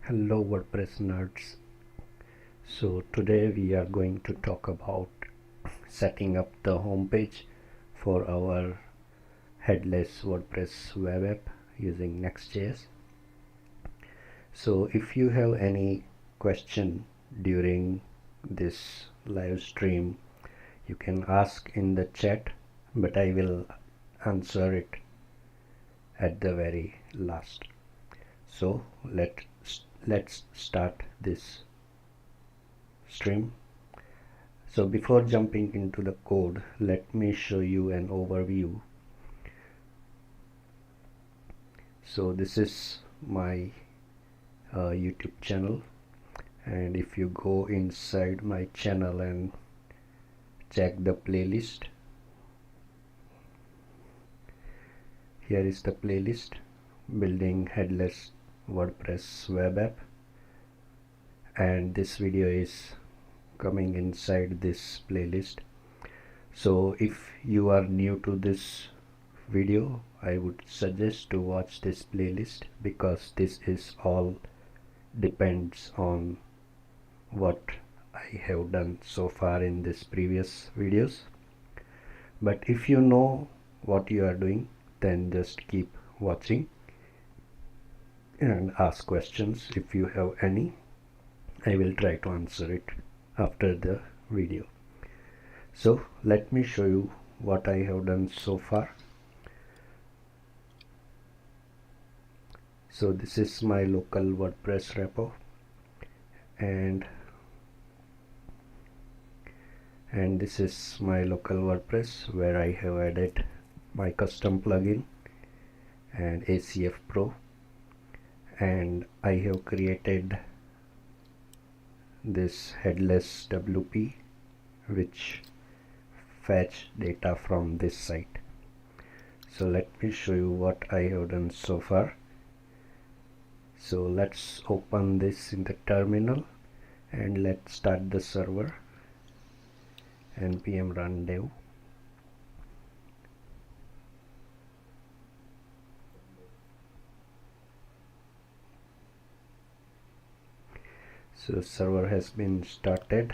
Hello WordPress nerds. So today we are going to talk about setting up the homepage for our headless WordPress web app using Next.js. So if you have any question during this live stream, you can ask in the chat, but I will answer it at the very last. So let's start this stream. So before jumping into the code, let me show you an overview. So this is my YouTube channel, and if you go inside my channel and check the playlist, here is the playlist, building headless WordPress web app, and this video is coming inside this playlist. So if you are new to this video, I would suggest to watch this playlist, because this is all depends on what I have done so far in this previous videos. But if you know what you are doing, then just keep watching and ask questions if you have any. I will try to answer it after the video. So let me show you what I have done so far. So this is my local WordPress repo, and this is my local WordPress where I have added my custom plugin and ACF Pro, and I have created this headless WP which fetch data from this site. So let me show you what I have done so far. So let's open this in the terminal and let's start the server. npm run dev. So server has been started.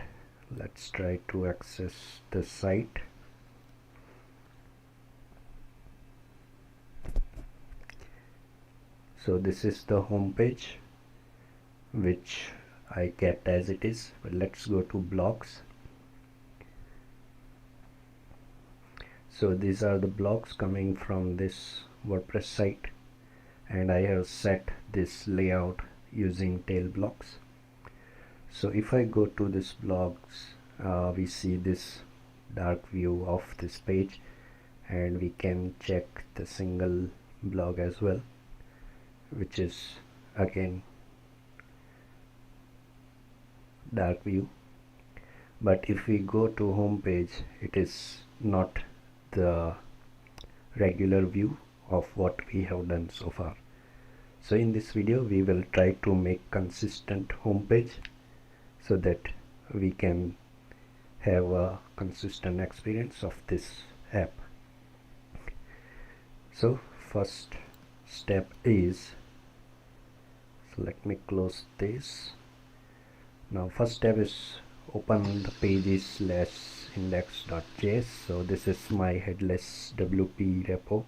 Let's try to access the site. So this is the home page which I kept as it is, but let's go to blogs. So these are the blogs coming from this WordPress site, and I have set this layout using tail blocks. So if I go to this blogs, we see this dark view of this page, and we can check the single blog as well, which is again dark view. But if we go to home page, it is not the regular view of what we have done so far. So in this video we will try to make consistent home page so that we can have a consistent experience of this app. So first step is, so let me close this. Now first step is open the pages / index.js. So this is my headless WP repo,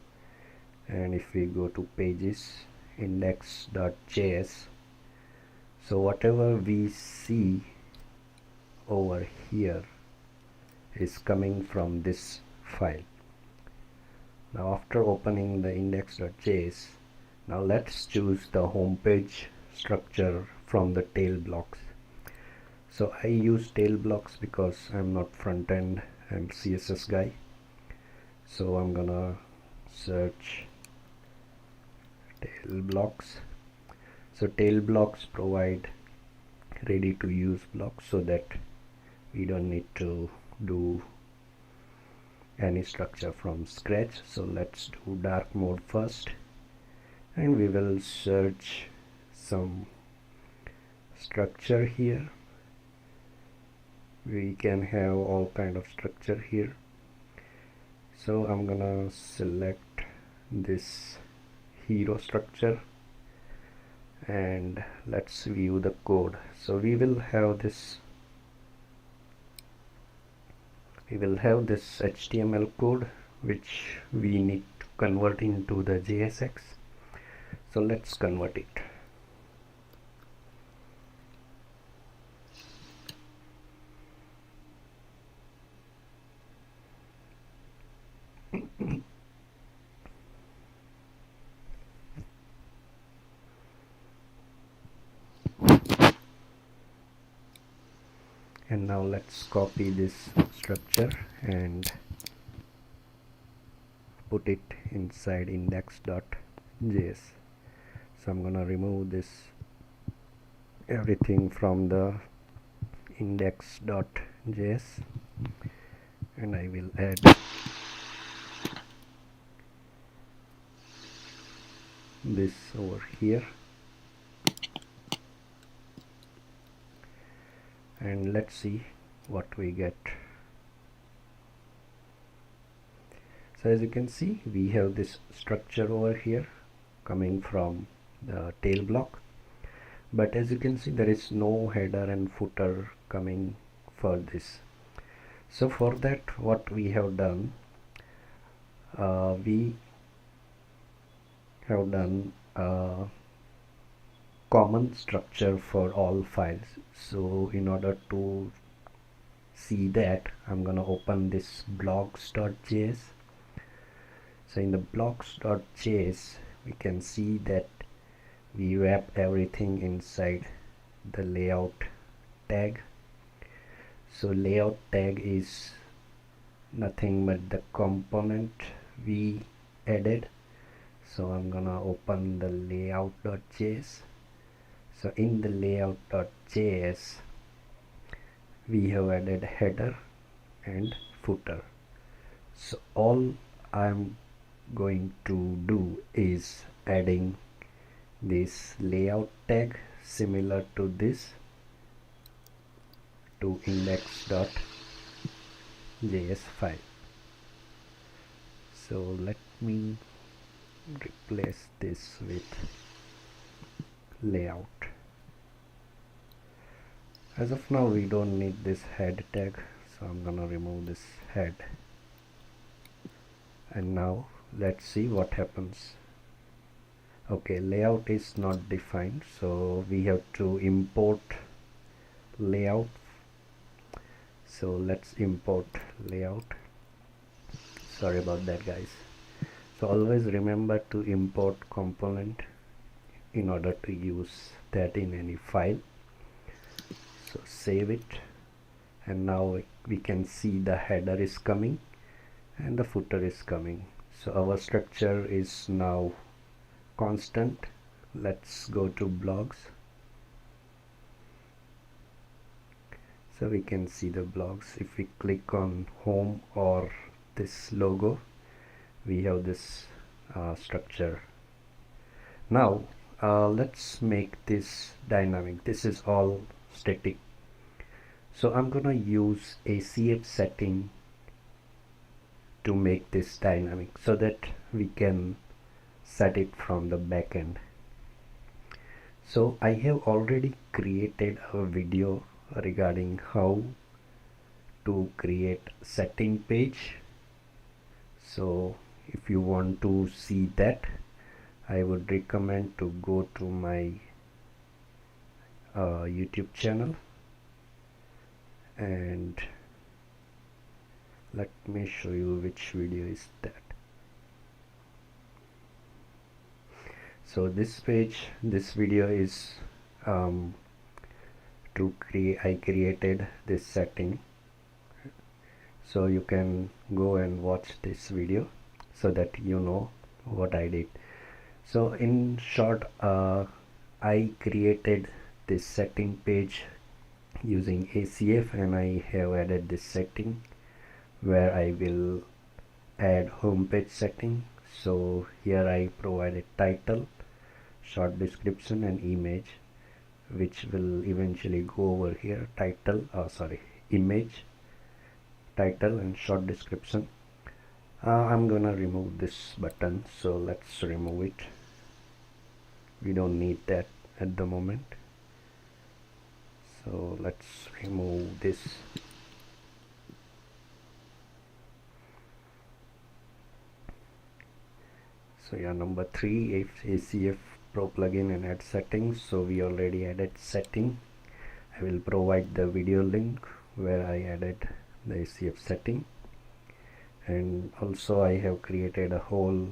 and if we go to pages index.js, so whatever we see over here is coming from this file. Now after opening the index.js, now let's choose the home page structure from the tail blocks. So I use tail blocks because I'm not front-end, I'm CSS guy. So I'm gonna search tail blocks. So tail blocks provide ready to use blocks so that we don't need to do any structure from scratch. So let's do dark mode first, and we will search some structure here. We can have all kind of structure here. So I'm gonna select this hero structure, and let's view the code. So we will have this HTML code which we need to convert into the JSX. So let's convert it. And now let's copy this structure and put it inside index.js. So I'm gonna remove this everything from the index.js, and I will add this over here, and let's see what we get. So as you can see, we have this structure over here coming from the tail block, but as you can see there is no header and footer coming for this. So for that, what we have done, we have done a common structure for all files. So in order to see that, I'm gonna open this blogs.js. So in the blogs.js, we can see that we wrap everything inside the layout tag. So layout tag is nothing but the component we added. So I'm gonna open the layout.js. So in the layout.js, we have added header and footer. So all I'm going to do is adding this layout tag similar to this to index.js file. So let me replace this with layout. As of now, we don't need this head tag, so I'm gonna remove this head. And now let's see what happens. Okay, layout is not defined, so we have to import layout. So let's import layout. Sorry about that, guys. So always remember to import component in order to use that in any file. So save it, and now we can see the header is coming and the footer is coming. So our structure is now constant. Let's go to blogs. So we can see the blogs. If we click on home or this logo, we have this structure. Now let's make this dynamic. This is all static. So I'm gonna use a CF setting to make this dynamic so that we can set it from the back end. So I have already created a video regarding how to create setting page. So if you want to see that, I would recommend to go to my YouTube channel, and let me show you which video is that. So this video is I created this setting, so you can go and watch this video so that you know what I did. So in short, I created this setting page using ACF, and I have added this setting where I will add homepage setting. So here I provided title, short description and image, which will eventually go over here. Image, title and short description. I'm gonna remove this button, so let's remove it. We don't need that. at the moment. So let's remove this. So yeah, number 3, if ACF Pro plugin and add settings. So we already added setting. I will provide the video link where I added the ACF setting, and also I have created a whole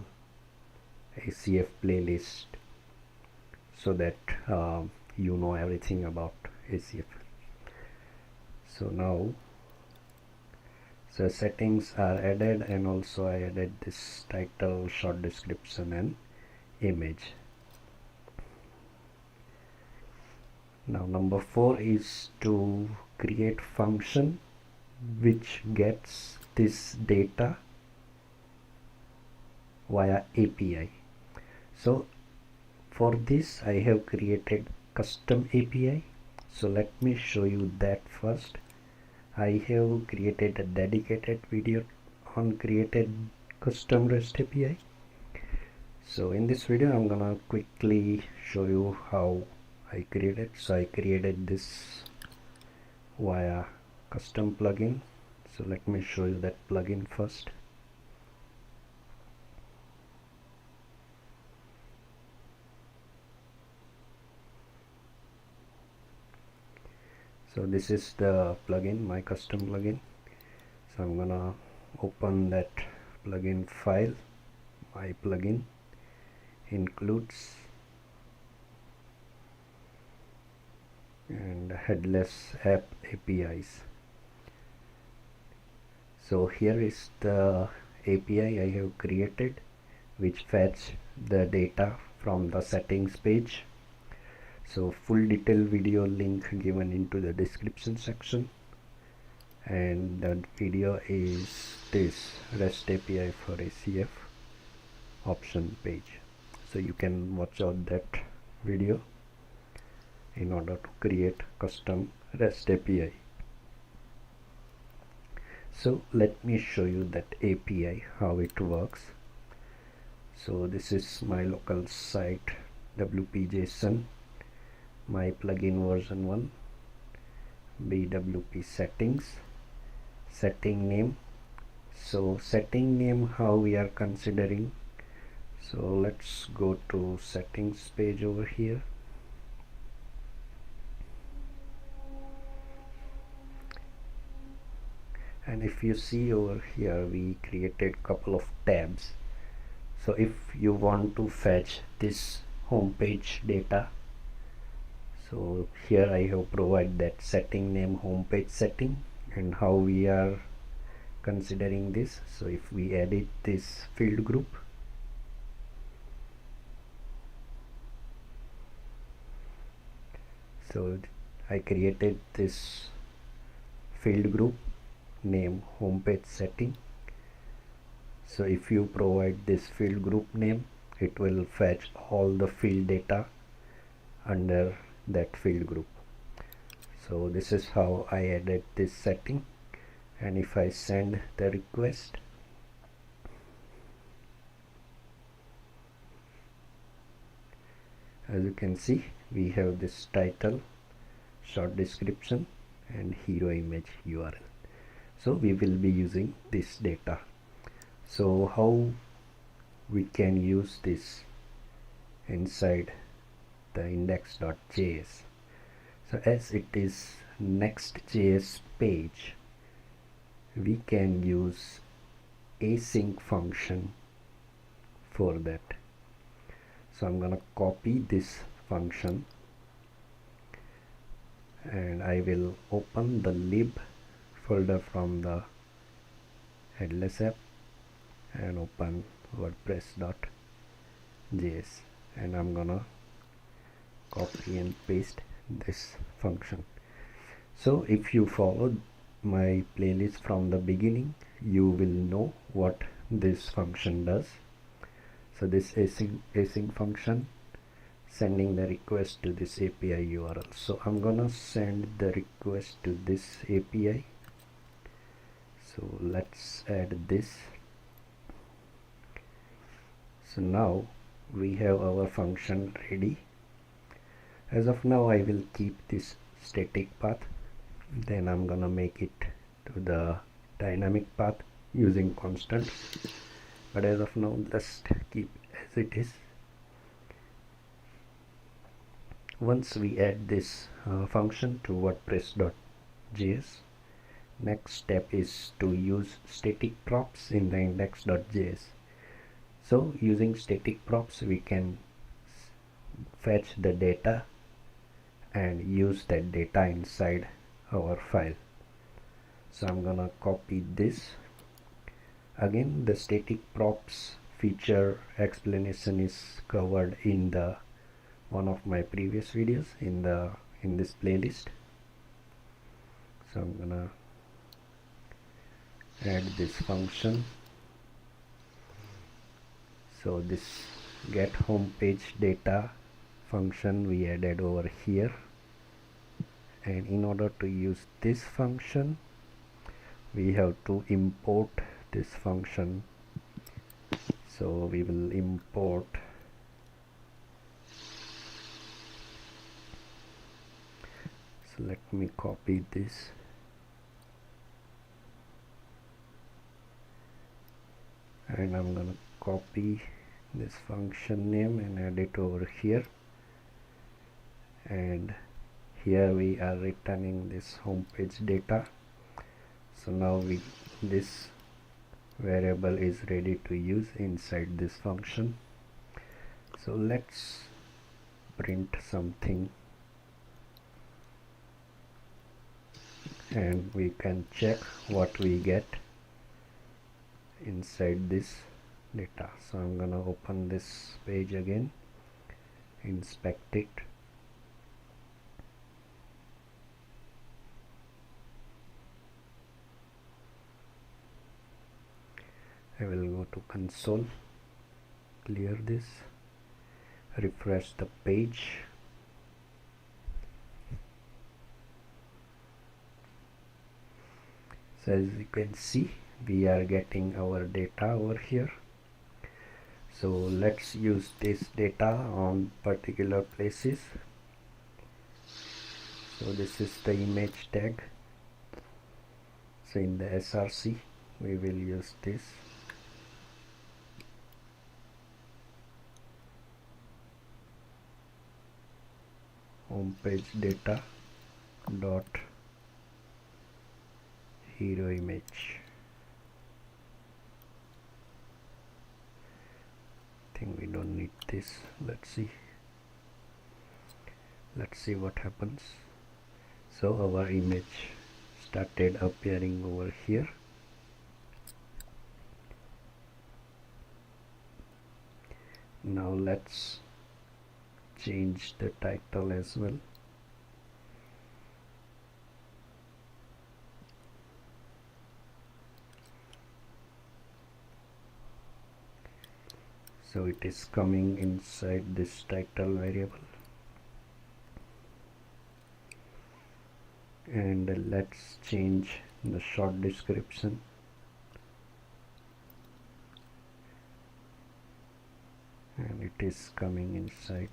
ACF playlist so that you know everything about ACF. So now, so settings are added, and also I added this title, short description and image. Now number 4 is to create function which gets this data via API. So for this I have created custom API. So let me show you that first. I have created a dedicated video on created custom REST API. So in this video I'm gonna quickly show you how I created. So I created this via custom plugin. So let me show you that plugin first. So this is the plugin, my custom plugin. So I'm gonna open that plugin file. My plugin includes and headless app APIs. So here is the API I have created, which fetch the data from the settings page. So full detailed video link given into the description section, and the video is this REST API for ACF option page. So you can watch out that video in order to create custom REST API. So let me show you that API, how it works. So this is my local site WP-JSON, my plugin version 1, BWP settings, setting name. So setting name, how we are considering. So let's go to settings page over here. And if you see over here, we created couple of tabs. So if you want to fetch this homepage data, so here I have provided that setting name homepage setting, and how we are considering this. So if we edit this field group, so I created this field group name homepage setting. So if you provide this field group name, it will fetch all the field data under that field group. So this is how I added this setting. And if I send the request, as you can see, we have this title, short description and hero image URL. So we will be using this data. So how we can use this inside the index.js. So as it is Next.js page, we can use async function for that. So I'm gonna copy this function, and I will open the lib folder from the headless app and open WordPress.js, and I'm gonna copy and paste this function. So if you followed my playlist from the beginning, you will know what this function does. So this async function sending the request to this API URL. So I'm gonna send the request to this API. So let's add this. So now we have our function ready. As of now I will keep this static path, then I'm gonna make it to the dynamic path using constant, but as of now just keep as it is. Once we add this function to WordPress.js, next step is to use static props in the index.js. So using static props we can fetch the data and use that data inside our file. So I'm gonna copy this. Again, the static props feature explanation is covered in the one of my previous videos in this playlist. So I'm gonna add this function. So this get home page data function we added over here, and in order to use this function we have to import this function. So we will import so let me copy this and I'm gonna copy this function name and add it over here, and here we are returning this home page data. So now this variable is ready to use inside this function. So let's print something and we can check what we get inside this data. So I'm gonna open this page again, inspect it, I will go to console, clear this, refresh the page. So as you can see we are getting our data over here. So let's use this data on particular places. So this is the image tag. So in the src we will use this. Home page data dot hero image. I think we don't need this. Let's see what happens. So our image started appearing over here. Now let's change the title as well. So it is coming inside this title variable, and let's change the short description. And it is coming inside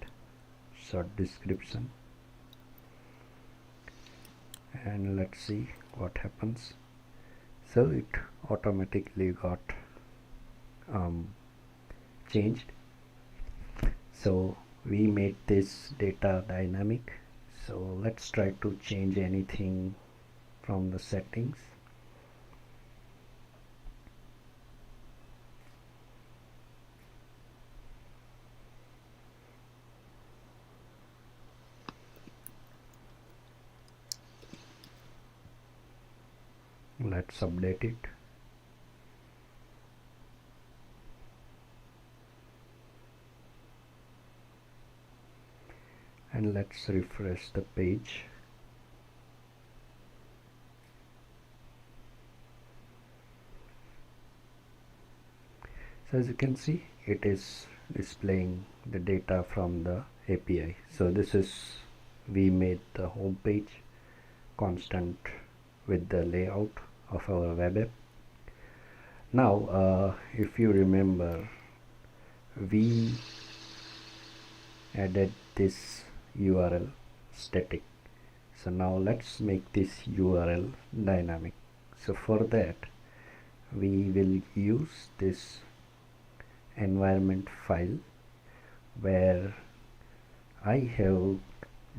short description, and let's see what happens. So it automatically got changed. So we made this data dynamic. So let's try to change anything from the settings. Let's update it. And let's refresh the page. So as you can see, it is displaying the data from the API. So this is, we made the home page constant with the layout of our web app. Now if you remember, we added this URL static. So now let's make this URL dynamic. So for that we will use this environment file where I have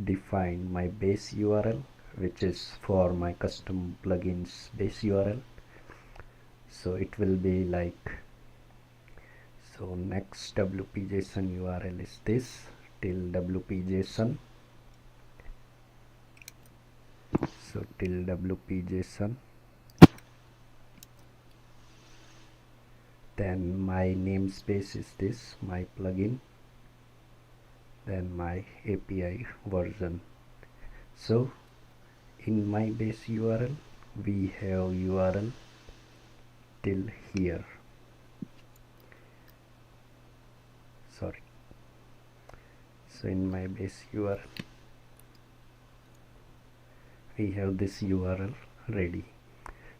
defined my base URL, which is for my custom plugins base URL. So it will be like, so Next.json URL is this till wp-json. So till wp-json, then my namespace is this, my plugin, then my API version. So in my base URL we have URL till here, sorry. So in my base URL we have this URL ready,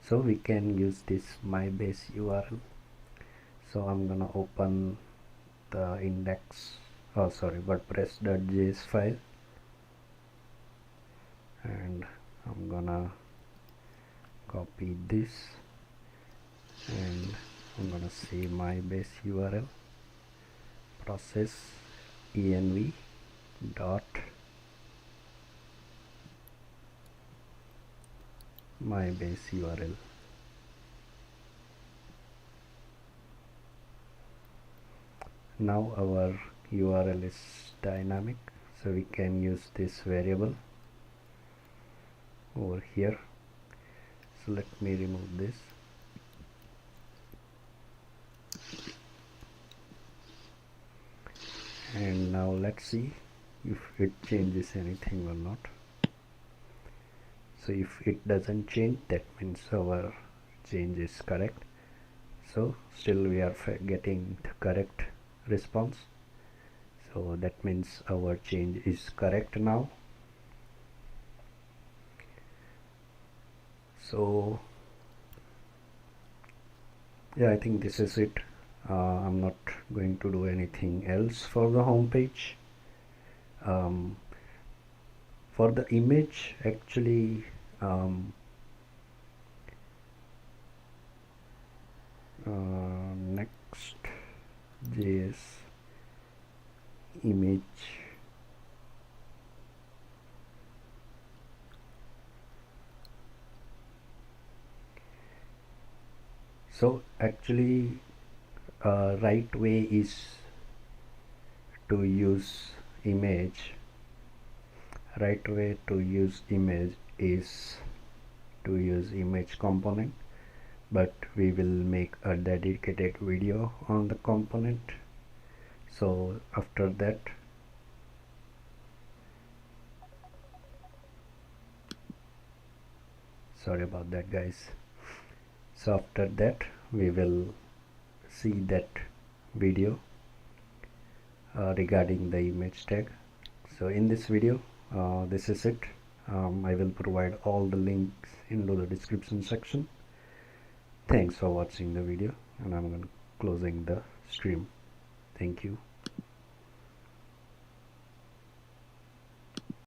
so we can use this my base URL. So I'm gonna open the WordPress.js file, and I'm gonna copy this, and I'm gonna say my base URL process env dot my base URL. Now our URL is dynamic, so we can use this variable over here. So let me remove this. And now let's see if it changes anything or not. So if it doesn't change, that means our change is correct. So still we are getting the correct response, so that means our change is correct now. So yeah, I think this is it. I'm not going to do anything else for the home page. For the image, actually Next.js image, so actually right way is to use image. Right way to use image is to use image component, but we will make a dedicated video on the component. So after that, sorry about that guys, so after that we will see that video regarding the image tag. So in this video, this is it. I will provide all the links into the description section. Thanks for watching the video, and I'm closing the stream. Thank you.